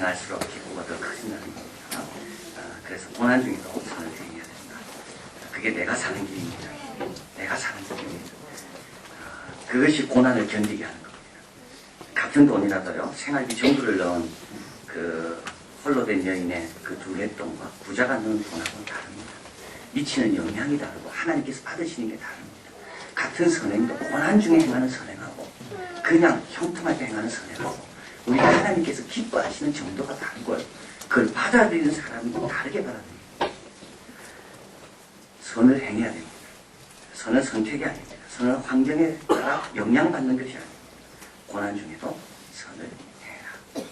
행할수록 기쁨가 더 커진다는 겁니다. 그래서 고난 중에도 선을 행해야 된다. 그게 내가 사는 길입니다. 내가 사는 길입니다. 그것이 고난을 견디게 하는 겁니다. 같은 돈이라도요, 생활비 정부를 넣은 그 홀로 된 여인의 그 두렛돈과 부자가 넣은 돈하고는 다릅니다. 미치는 영향이 다르고 하나님께서 받으시는 게 다릅니다. 같은 선행도 고난 중에 행하는 선행하고 그냥 형통할 때 행하는 선행하고 우리 하나님께서 기뻐하시는 정도가 다르고요. 그걸 받아들이는 사람이 다르게 받아들입니다. 선을 행해야 됩니다. 선은 선택이 아닙니다. 선은 환경에 따라 영향받는 것이 아닙니다. 고난 중에도 선을 행해라.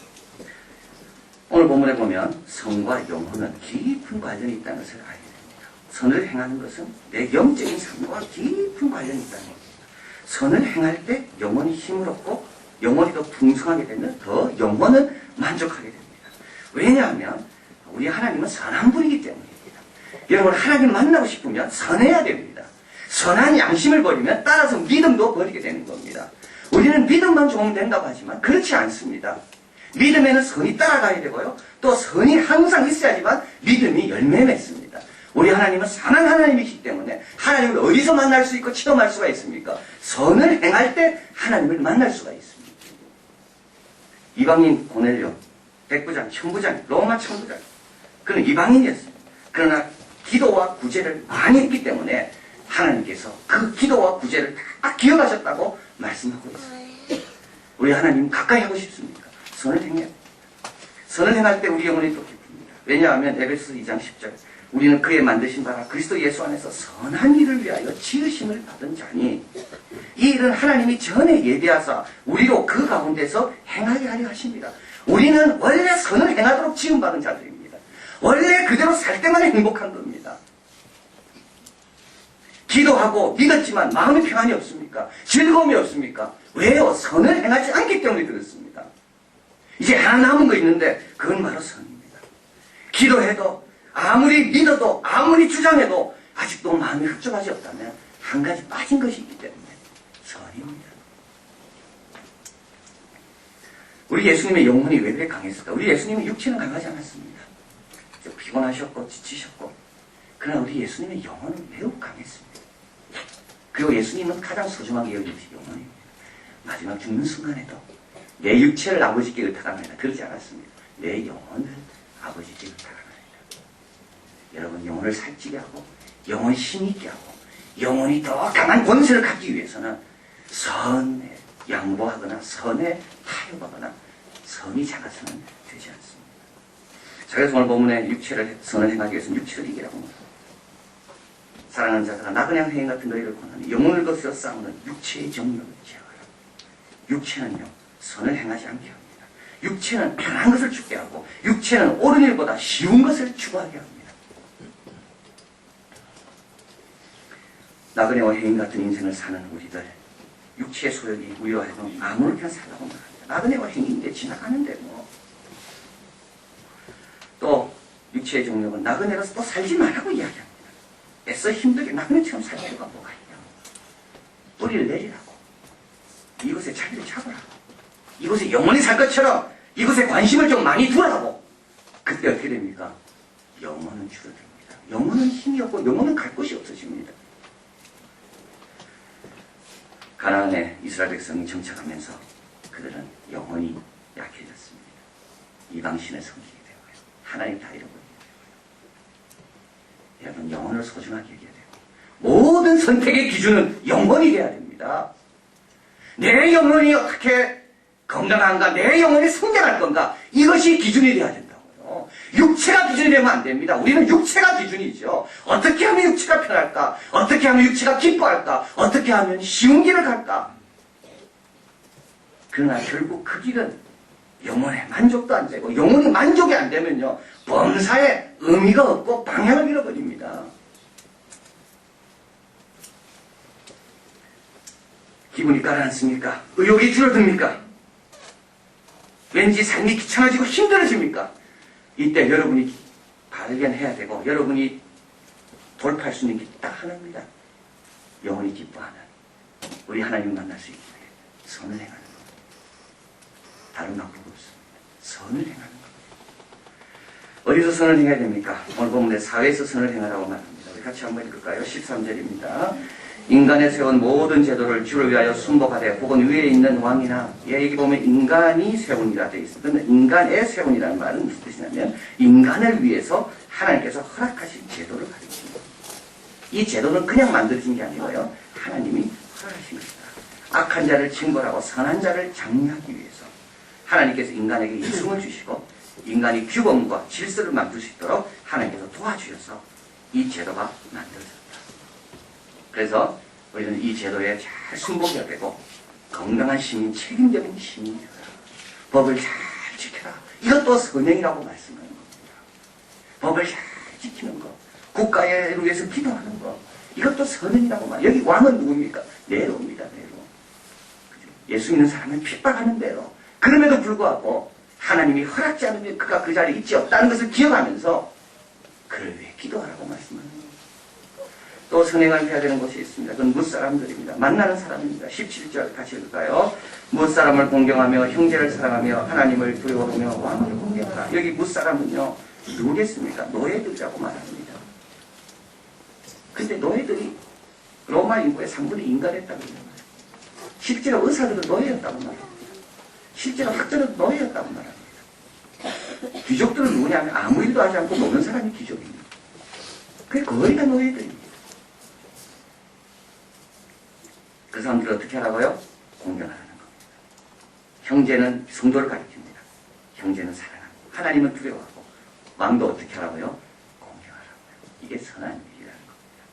오늘 본문에 보면 선과 영혼은 깊은 관련이 있다는 것을 알게 됩니다. 선을 행하는 것은 내 영적인 삶과 깊은 관련이 있다는 겁니다. 선을 행할 때 영혼이 힘을 얻고 영혼이 더 풍성하게 되면 더 영혼은 만족하게 됩니다. 왜냐하면 우리 하나님은 선한 분이기 때문입니다. 여러분 하나님 만나고 싶으면 선해야 됩니다. 선한 양심을 버리면 따라서 믿음도 버리게 되는 겁니다. 우리는 믿음만 좋으면 된다고 하지만 그렇지 않습니다. 믿음에는 선이 따라가야 되고요. 또 선이 항상 있어야지만 믿음이 열매 맺습니다. 우리 하나님은 선한 하나님이기 때문에 하나님을 어디서 만날 수 있고 체험할 수가 있습니까? 선을 행할 때 하나님을 만날 수가 있습니다. 이방인 고넬료, 백부장, 천부장, 로마 천부장, 그는 이방인이었습니다. 그러나 기도와 구제를 많이 했기 때문에 하나님께서 그 기도와 구제를 다 기억하셨다고 말씀하고 있습니다. 우리 하나님 가까이 하고 싶습니까? 선을 행해야 됩니다. 선을 행할 때 우리 영혼이 또 기쁩니다. 왜냐하면 에베소서 2장 10절 우리는 그의 만드신 바라 그리스도 예수 안에서 선한 일을 위하여 지으심을 받은 자니 이 일은 하나님이 전에 예비하사 우리로 그 가운데서 행하게 하려 하십니다. 우리는 원래 선을 행하도록 지음받은 자들입니다. 원래 그대로 살 때만 행복한 겁니다. 기도하고 믿었지만 마음의 평안이 없습니까? 즐거움이 없습니까? 왜요? 선을 행하지 않기 때문에 그렇습니다. 이제 하나 남은 거 있는데 그건 바로 선입니다. 기도해도 아무리 믿어도 아무리 주장해도 아직도 마음이 흡족하지 없다면 한 가지 빠진 것이 있기 때문에 선입니다. 우리 예수님의 영혼이 왜 그렇게 강했을까? 우리 예수님의 육체는 강하지 않았습니다. 피곤하셨고 지치셨고 그러나 우리 예수님의 영혼은 매우 강했습니다. 그리고 예수님은 가장 소중하게 여기신 영혼입니다. 마지막 죽는 순간에도 내 육체를 아버지께 의탁합니다. 그러지 않았습니다. 내 영혼을 아버지께 의탁합니다. 여러분 영혼을 살찌게 하고 영혼이 힘있게 하고 영혼이 더 강한 권세를 갖기 위해서는 선에 양보하거나 선에 타협하거나 선이 작아서는 되지 않습니다. 자, 그래서 오늘 본문에 육체를 선을 행하기 위해서는 육체를 이기라고 합니다. 사랑하는 자들아 나그네 행위 같은 너희를 권하니 영혼을 거스려 싸우는 육체의 정욕을 제어하라. 육체는요 선을 행하지 않게 합니다. 육체는 편한 것을 죽게 하고 육체는 옳은 일보다 쉬운 것을 추구하게 합니다. 나그네와 해인 같은 인생을 사는 우리들 육체의 소욕이 우리로 하여금 아무렇게나 살라고 말합니다. 나그네와 해인인데 지나가는데 뭐 또 육체의 정욕은 나그네로서 또 살지 말라고 이야기합니다. 애써 힘들게 나그네처럼 살 필요가 뭐가 있냐. 뿌리를 내리라고. 이곳에 자리를 잡으라고. 이곳에 영원히 살 것처럼 이곳에 관심을 좀 많이 두라고. 그때 어떻게 됩니까? 영혼은 줄어듭니다. 영혼은 힘이 없고 영혼은 갈 곳이 없어집니다. 가나안에 이스라엘 백성이 정착하면서 그들은 영혼이 약해졌습니다. 이방신을 섬기게 되고요. 하나님 다 잃어버리게 되고요. 여러분 영혼을 소중하게 여겨야 되고 모든 선택의 기준은 영혼이 돼야 됩니다. 내 영혼이 어떻게 건강한가, 내 영혼이 성장할 건가, 이것이 기준이 돼야 된다고요. 육체가 기준이 되면 안 됩니다. 우리는 육체가 기준이죠. 어떻게 하면 육체가 편할까, 어떻게 하면 육체가 기뻐할까, 어떻게 하면 쉬운 길을 갈까. 그러나 결국 그 길은 영혼의 만족도 안 되고 영혼이 만족이 안 되면요 범사에 의미가 없고 방향을 잃어버립니다. 기분이 가라앉습니까? 의욕이 줄어듭니까? 왠지 삶이 귀찮아지고 힘들어집니까? 이때 여러분이 발견해야 되고 여러분이 돌파할 수 있는 게 딱 하나입니다. 영혼이 기뻐하는 우리 하나님 만날 수 있게 선을 행하는 것. 다른 방법이 없습니다. 선을 행하는 겁니다. 어디서 선을 행해야 됩니까? 오늘 본문에 사회에서 선을 행하라고 말합니다. 우리 같이 한번 읽을까요? 13절입니다. 인간에 세운 모든 제도를 주를 위하여 순복하되 혹은 위에 있는 왕이나, 여기 보면 인간이 세운이라 되어 있습니다. 그런데 인간의 세운이라는 말은 무슨 뜻이냐면 인간을 위해서 하나님께서 허락하신 제도를 가리킵니다. 이 제도는 그냥 만들어진 게 아니고요, 하나님이 허락하신 것이다. 악한 자를 징벌하고 선한 자를 장려하기 위해서 하나님께서 인간에게 이승을 주시고 인간이 규범과 질서를 만들 수 있도록 하나님께서 도와주셔서 이 제도가 만들어졌다. 그래서 우리는 이 제도에 잘 순복해야 되고 건강한 시민, 책임적인 시민이 되라. 법을 잘 지켜라. 이것도 선행이라고 말씀하는 겁니다. 법을 잘 지키는 것, 국가를 위해서 기도하는 것, 이것도 선행이라고 말해요. 여기 왕은 누굽니까? 네로입니다. 네로. 예수 믿는 사람을 핍박하는 대로. 그럼에도 불구하고 하나님이 허락지 않으면 그가 그 자리에 있지 없다는 것을 기억하면서 그를 위해 기도하라고 말씀하는 겁니다. 또 선행을 해야 되는 것이 있습니다. 그건 뭇사람들입니다. 만나는 사람입니다. 17절 같이 읽을까요? 뭇사람을 공경하며 형제를 사랑하며 하나님을 두려워하며 왕을 공경하라. 여기 뭇사람은요, 누구겠습니까? 노예들이라고 말합니다. 근데 노예들이 로마 인구의 3분의 2가 됐다고 말합니다. 실제로 의사들은 노예였다고 말합니다. 실제로 학자들은 노예였다고 말합니다. 귀족들은 누구냐면 아무 일도 하지 않고 노는 사람이 귀족입니다. 그게 거의 다 노예들입니다. 그 사람들을 어떻게 하라고요? 공경하라는 겁니다. 형제는 성도를 가리킵니다. 형제는 사랑하고 하나님은 두려워하고 왕도 어떻게 하라고요? 공경하라고요. 이게 선한 일이라는 겁니다.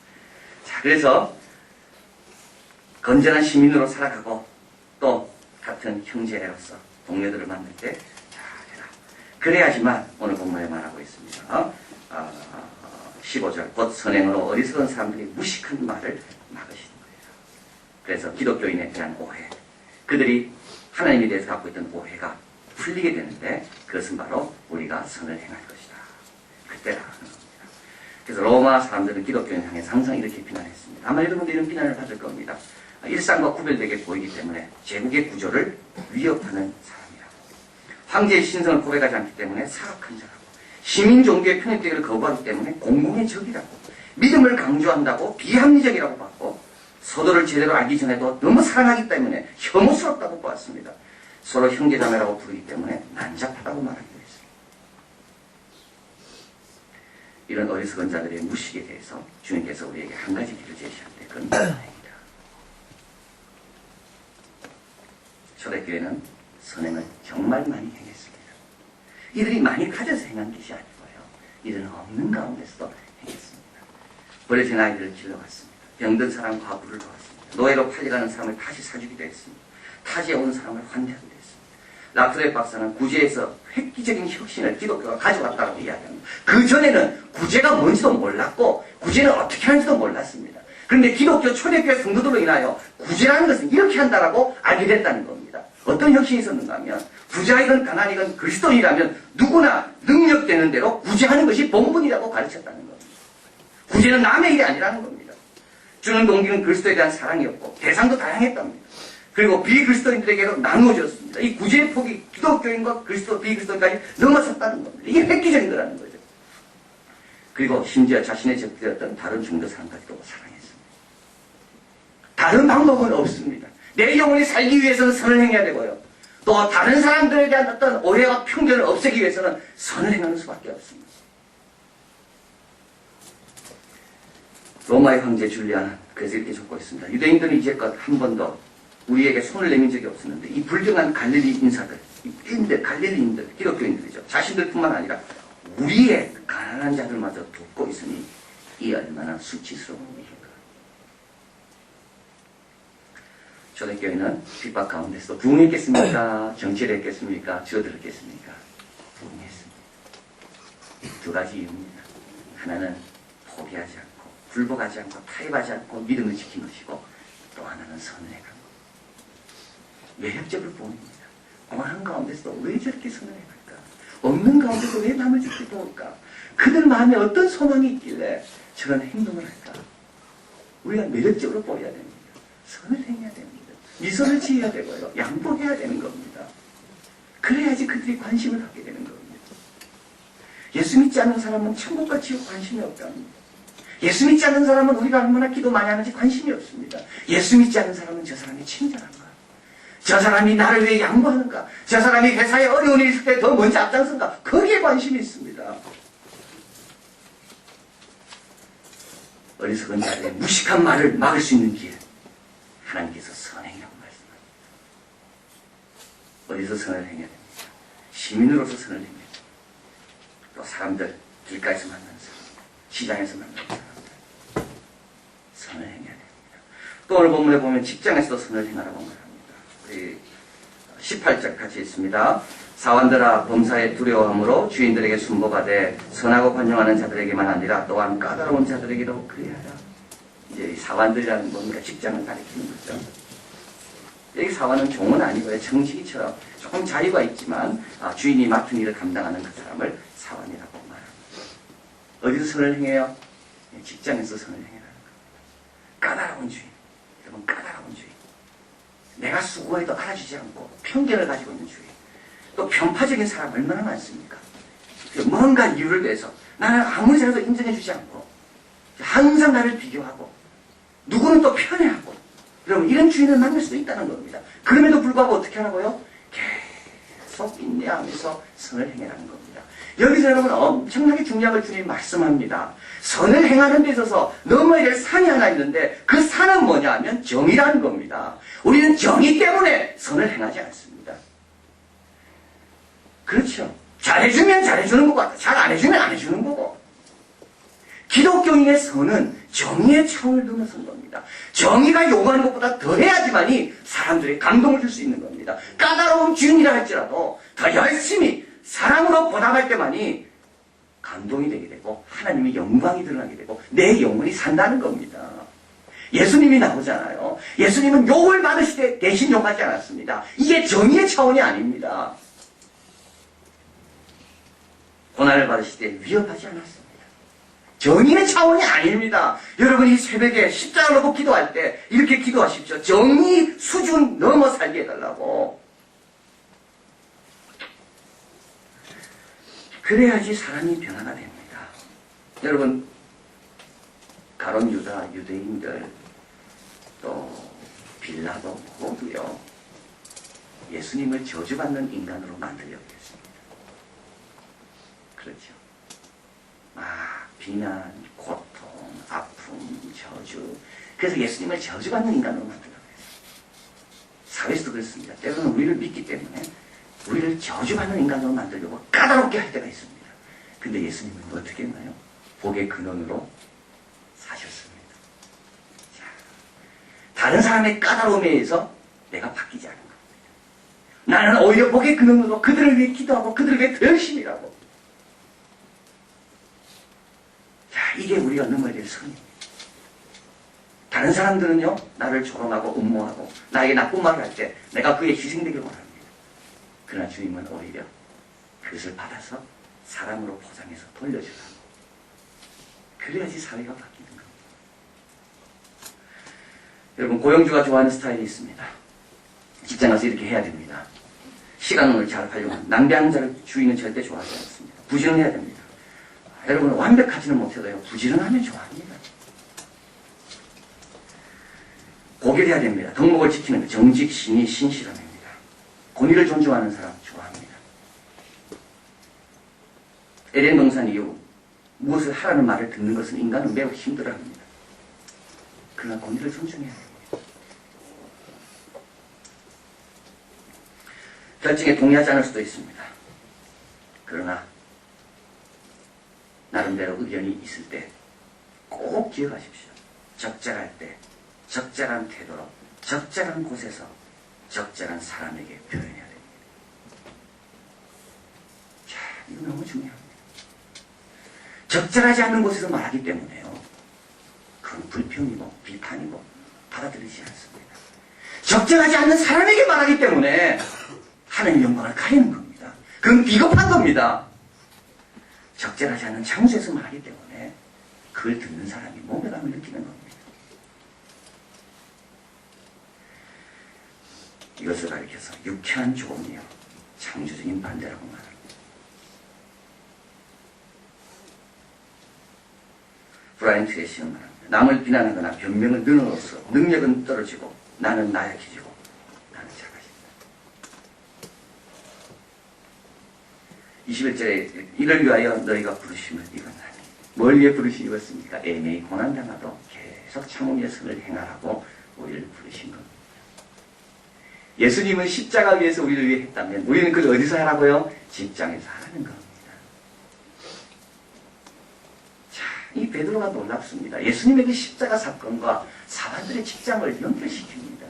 자, 그래서 건전한 시민으로 살아가고 또 같은 형제로서 동료들을 만날 때 잘해라. 그래야지만 오늘 본문에 말하고 있습니다. 15절 곧 선행으로 어리석은 사람들이 무식한 말을 막으시는 거예요. 그래서 기독교인에 대한 오해, 그들이 하나님에 대해서 갖고 있던 오해가 풀리게 되는데 그것은 바로 우리가 선을 행할 것이다. 그때라는 겁니다. 그래서 로마 사람들은 기독교인 향해서 항상 이렇게 비난했습니다. 아마 여러분도 이런 비난을 받을 겁니다. 일상과 구별되게 보이기 때문에 제국의 구조를 위협하는 사람이라고. 황제의 신성을 고백하지 않기 때문에 사악한 자라고. 시민 종교의 편입되기를 거부하기 때문에 공공의 적이라고. 믿음을 강조한다고 비합리적이라고 봤고, 서도를 제대로 알기 전에도 너무 사랑하기 때문에 혐오스럽다고 보았습니다. 서로 형제자매라고 부르기 때문에 난잡하다고 말하기도 했습니다. 이런 어리석은 자들의 무식에 대해서 주님께서 우리에게 한 가지 길을 제시하는데 그건 다행입니다. 초대교회는 선행을 정말 많이 행했습니다. 이들이 많이 가져서 행한 것이 아니고요, 이들은 없는 가운데서도 행했습니다. 버려진 아이들을 길러왔습니다. 병든 사람 과부를 도왔습니다. 노예로 팔려가는 사람을 다시 사주기도 했습니다. 타지에 온 사람을 환대하기도 했습니다. 라프레 박사는 구제에서 획기적인 혁신을 기독교가 가져왔다고 이야기합니다. 그 전에는 구제가 뭔지도 몰랐고 구제는 어떻게 하는지도 몰랐습니다. 그런데 기독교 초대교회 성도들로 인하여 구제라는 것은 이렇게 한다라고 알게 됐다는 겁니다. 어떤 혁신이 있었는가 하면 부자이건 가난이건 그리스도인이라면 누구나 능력되는 대로 구제하는 것이 본분이라고 가르쳤다는 겁니다. 구제는 남의 일이 아니라는 겁니다. 주는 동기는 그리스도에 대한 사랑이었고 대상도 다양했답니다. 그리고 비그리스도인들에게도 나누어졌습니다. 이 구제의 폭이 기독교인과 그리스도, 비그리스도인까지 넘어섰다는 겁니다. 이게 획기적인 거라는 거죠. 그리고 심지어 자신의 적되었던 다른 중도 사람까지도 사랑했습니다. 다른 방법은 없습니다. 내 영혼이 살기 위해서는 선을 행해야 되고요. 또 다른 사람들에 대한 어떤 오해와 편견을 없애기 위해서는 선을 행하는 수밖에 없습니다. 로마의 황제 줄리아는 그래서 이렇게 적고 있습니다. 유대인들은 이제껏 한 번도 우리에게 손을 내민 적이 없었는데 이 불경한 갈릴리 인사들, 갈릴리인들, 기독교인들이죠. 자신들뿐만 아니라 우리의 가난한 자들마저 돕고 있으니 이 얼마나 수치스러운 일인가. 초대교회는 핍박 가운데서 부흥했겠습니까? 정치를 했겠습니까? 줄어들었겠습니까? 부흥했습니다. 두 가지 이유입니다. 하나는 포기하지 않고 굴복하지 않고 타협하지 않고 믿음을 지킨 것이고, 또 하나는 선을 행한 것. 매력적을 보입니다. 고난한 가운데서도 왜 저렇게 선을 행할까? 없는 가운데서 왜 남을 지키고 올까? 그들 마음에 어떤 소망이 있길래 저런 행동을 할까? 우리가 매력적으로 보여야 됩니다. 선을 행해야 됩니다. 미소를 지어야 되고요. 양보해야 되는 겁니다. 그래야지 그들이 관심을 갖게 되는 겁니다. 예수 믿지 않는 사람은 천국과 지옥 관심이 없답니다. 예수 믿지 않는 사람은 우리가 얼마나 기도 많이 하는지 관심이 없습니다. 예수 믿지 않는 사람은 저 사람이 친절한가? 저 사람이 나를 위해 양보하는가? 저 사람이 회사에 어려운 일이 있을 때 더 먼저 앞장선가? 거기에 관심이 있습니다. 어리석은 자들의 무식한 말을 막을 수 있는 길, 하나님께서 선행이라고 말씀합니다. 어디서 선을 행해야 됩니다. 시민으로서 선을 행해야 됩니다. 또 사람들, 길가에서 만나는 사람, 시장에서 만나는 사람들, 선을 행해야 됩니다. 또 오늘 본문에 보면 직장에서도 선을 행하라고 말합니다. 우리 18절 같이 있습니다. 사원들아 범사에 두려워함으로 주인들에게 순복하되 선하고 관용하는 자들에게만 아니라 또한 까다로운 자들에게도 그리하라. 이제 사원들이라는 뭡니까? 직장을 가리키는 거죠. 여기 사원은 종은 아니고요. 정직이처럼 조금 자유가 있지만 주인이 맡은 일을 감당하는 그 사람을 사원이라고 말합니다. 어디서 선을 행해요? 직장에서 선을 행해라는 겁니다. 까다로운 주인. 여러분 까다로운 주인. 내가 수고해도 알아주지 않고 편견을 가지고 있는 주인. 또 편파적인 사람 얼마나 많습니까? 뭔가 이유를 내서 나는 아무리 잘해도 인정해주지 않고 항상 나를 비교하고 누구는 또 편애하고 여러분 이런 주인을 만날 수도 있다는 겁니다. 그럼에도 불구하고 어떻게 하라고요? 계속 인내하면서 선을 행해라는 겁니다. 여기서 여러분 엄청나게 중요한 걸 주님 말씀합니다. 선을 행하는 데 있어서 넘어야 될 산이 하나 있는데 그 산은 뭐냐 하면 정의라는 겁니다. 우리는 정의 때문에 선을 행하지 않습니다. 그렇죠. 잘해주면 잘해주는 것 같아. 잘 안 해주면 안 해주는 거고. 기독교인의 선은 정의의 차원을 넘어선 겁니다. 정의가 요구하는 것보다 더 해야지만이 사람들이 감동을 줄 수 있는 겁니다. 까다로운 주인이라 할지라도 더 열심히 사랑으로 보답할 때만이 감동이 되게 되고 하나님의 영광이 드러나게 되고 내 영혼이 산다는 겁니다. 예수님이 나오잖아요. 예수님은 욕을 받으실 때 대신 욕하지 않았습니다. 이게 정의의 차원이 아닙니다. 고난을 받으실 때 위협하지 않았습니다. 정의의 차원이 아닙니다. 여러분 이 새벽에 십자가를 놓고 기도할 때 이렇게 기도하십시오. 정의 수준 넘어 살게 해달라고. 그래야지 사람이 변화가 됩니다. 여러분 가론 유다, 유대인들 또 빌라도 모두요. 예수님을 저주받는 인간으로 만들려고 했습니다. 그렇죠. 비난, 고통, 아픔, 저주. 그래서 예수님을 저주받는 인간으로 만들려고 했어요. 사회에서도 그렇습니다. 때로는 우리를 믿기 때문에 우리를 저주받는 인간으로 만들려고 까다롭게 할 때가 있습니다. 근데 예수님은 어떻게 했나요? 복의 근원으로 사셨습니다. 자, 다른 사람의 까다로움에 의해서 내가 바뀌지 않은 겁니다. 나는 오히려 복의 근원으로 그들을 위해 기도하고 그들을 위해 더 열심히 일하고. 이게 우리가 넘어야 될 선입니다. 다른 사람들은요, 나를 조롱하고 음모하고 나에게 나쁜 말을 할 때 내가 그에 희생되길 원합니다. 그러나 주님은 오히려 그것을 받아서 사랑으로 포장해서 돌려주라고. 그래야지 사회가 바뀌는 겁니다. 여러분 고용주가 좋아하는 스타일이 있습니다. 직장 가서 이렇게 해야 됩니다. 시간을 잘 활용하는 낭비하는 자를 주인은 절대 좋아하지 않습니다. 부지런해야 됩니다. 여러분 완벽하지는 못해도요. 부지런하면 좋아합니다. 고결해야 됩니다. 덕목을 지키는 정직, 신의, 신실함입니다. 권위를 존중하는 사람 좋아합니다. 에덴 동산 이후 무엇을 하라는 말을 듣는 것은 인간은 매우 힘들어합니다. 그러나 권위를 존중해야 됩니다. 결정에 동의하지 않을 수도 있습니다. 그러나 나름대로 의견이 있을 때 꼭 기억하십시오. 적절할 때 적절한 태도로 적절한 곳에서 적절한 사람에게 표현해야 됩니다. 자, 이거 너무 중요합니다. 적절하지 않는 곳에서 말하기 때문에요. 그건 불평이고 비판이고 받아들이지 않습니다. 적절하지 않는 사람에게 말하기 때문에 하나님의 영광을 가리는 겁니다. 그건 비겁한 겁니다. 적절하지 않은 장소에서 말하기 때문에 그걸 듣는 사람이 모멸감을 느끼는 겁니다. 이것을 가리켜서 유쾌한 조언이요 창조적인 반대라고 말합니다. 브라이언 트레이시는 말합니다. 남을 비난하거나 변명을 늘어놓서 능력은 떨어지고 나는 나약해지고 나는 작아진다. 21절에 이를 위하여 너희가 부르심을 입었나니 뭘 위해 부르심이었습니까? 애매히 고난당하도 계속 참음의 선을 행하라고 우리를 부르신 겁니다. 예수님은 십자가 위에서 우리를 위해 했다면 우리는 그걸 어디서 하라고요? 직장에서 하라는 겁니다. 자, 이 베드로가 놀랍습니다. 예수님의 그 십자가 사건과 사람들의 직장을 연결시킵니다.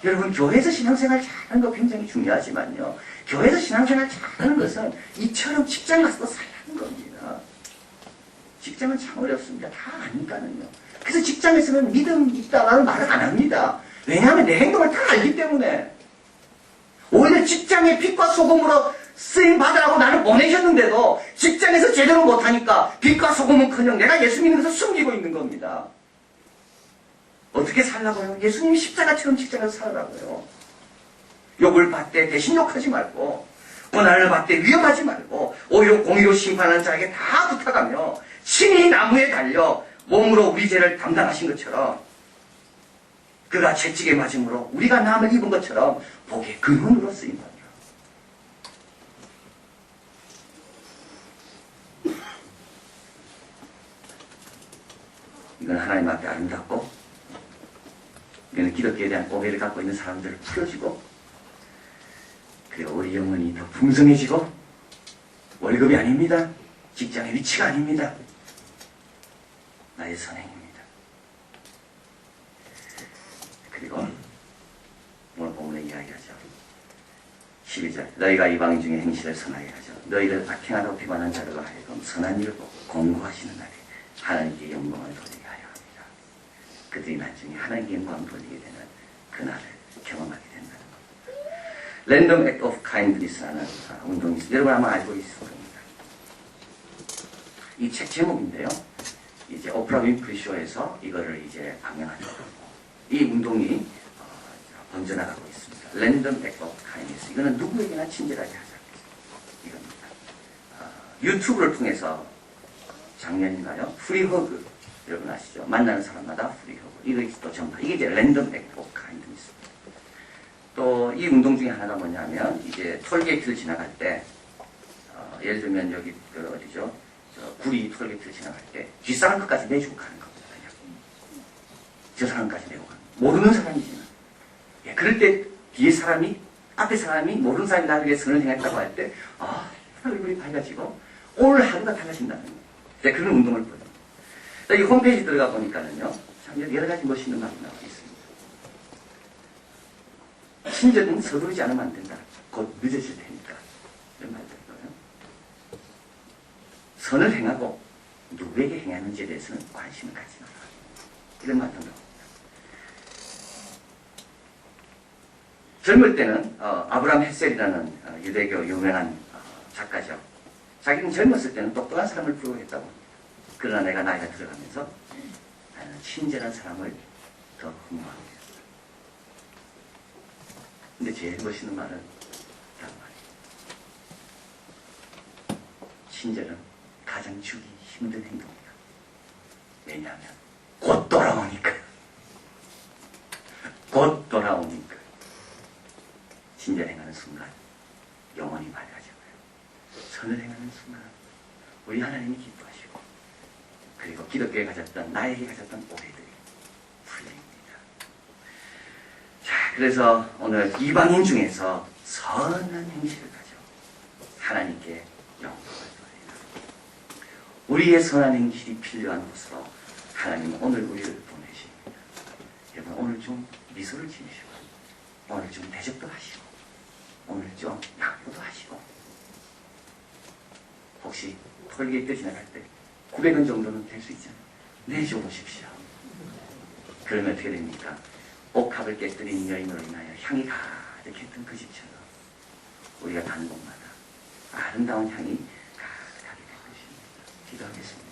여러분, 교회에서 신앙생활 잘하는 거 굉장히 중요하지만요, 교회에서 신앙생활 잘하는 것은 이처럼 직장에 가서도 살라는 겁니다. 직장은 참 어렵습니다. 다 아니까는요. 그래서 직장에서는 믿음 있다라는 말을 안 합니다. 왜냐하면 내 행동을 다 알기 때문에. 오히려 직장의 빛과 소금으로 쓰임 받으라고 나를 보내셨는데도 직장에서 제대로 못하니까 빛과 소금은커녕 내가 예수 믿는 것을 숨기고 있는 겁니다. 어떻게 살라고요? 예수님이 십자가처럼 직장에서 살라고요. 욕을 받되 대신 욕하지 말고, 고난을 받되 위험하지 말고, 오히려 공의로 심판하는 자에게 다 부탁하며 친히 나무에 달려 몸으로 우리 죄를 담당하신 것처럼, 그가 채찍에 맞음으로 우리가 남을 입은 것처럼 복의 근원으로 쓰인다. 이건 하나님 앞에 아름답고, 이거는 기독교에 대한 오해를 갖고 있는 사람들을 풀어주고, 그리고 우리 영혼이 더 풍성해지고, 월급이 아닙니다. 직장의 위치가 아닙니다. 나의 선행입니다. 그리고 오늘 본문에 이야기하죠. 12절 너희가 이방인 중에 행실을 선하게 하죠. 너희를 악행하다고 비관한 자들로 하여금 선한 일을 공고하시는 날에 하나님께 영광을 돌리게 하려 합니다. 그들이 나중에 하나님께 영광을 돌리게 되는 그날을 경험하게 된다는 겁니다. 랜덤 액트 오브 카인드니스라는 운동이 있습니다. 여러분 아마 알고 있을 겁니다. 이 책 제목인데요, 이제 오프라 윈프리 쇼에서 이거를 이제 방영하죠. 이 운동이 번져나가고 있습니다. 랜덤 액트 오브 카인드니스. 이거는 누구에게나 친절하게 하자. 이겁니다. 유튜브를 통해서 작년인가요? 프리허그. 여러분 아시죠? 만나는 사람마다 프리허그. 이거 또 전파. 이게 이제 랜덤 액트 오브 카인드니스. 또 이 운동 중에 하나가 뭐냐면, 이제 톨게이트를 지나갈 때, 예를 들면 여기 어디죠? 구리 톨게이트를 지나갈 때 뒷사람 끝까지 내주고 가는 겁니다. 저 사람까지 내고 가는 겁니다. 모르는 사람이지만. 예, 그럴 때 뒤에 사람이, 앞에 사람이 모르는 사람이 나를 위해 선을 행했다고 할 때, 얼굴이 밝아지고 오늘 하루가 달라진다는 거예요. 네, 그런 운동을 보여요. 이 홈페이지 들어가 보니까는요, 참 여러 가지 멋있는 말이 나와 있습니다. 친절은 서두르지 않으면 안 된다. 곧 늦어질 테니까. 이런 말들 있고요. 선을 행하고 누구에게 행하는지에 대해서는 관심을 갖지 마라. 이런 말도 나옵니다. 젊을 때는 아브라함 헬셀이라는 유대교 유명한 작가죠. 자기는 젊었을 때는 똑똑한 사람을 부러워했다고 합니다. 그러나 내가 나이가 들어가면서 나는 친절한 사람을 더 흠모하게 됐다. 근데 제일 멋있는 말은 이런 말이에요. 친절은 가장 주기 힘든 행동이다. 왜냐하면 곧 돌아오니까. 곧 돌아오니까. 친절 행하는 순간 영혼이 맑아져요. 선을 행하는 순간 우리 하나님이 기뻐하시고, 그리고 기독교에 가졌던, 나에게 가졌던 오해들이 풀립니다. 자, 그래서 오늘 이방인 중에서 선한 행실을 가져 하나님께 영광을 돌리라. 우리의 선한 행실이 필요한 곳으로 하나님은 오늘 우리를 보내십니다. 여러분, 오늘 좀 미소를 지으시고, 오늘 좀 대접도 하시고, 오늘 좀 양보도 하시고, 혹시 톨게이트 지나갈 때 900원 정도는 될 수 있잖아요. 내줘 보십시오. 그러면 어떻게 됩니까? 옥합을 깨뜨린 여인으로 인하여 향이 가득했던 그 집처럼 우리가 가는 곳마다 아름다운 향이 가득하게 될 것입니다. 기도하겠습니다.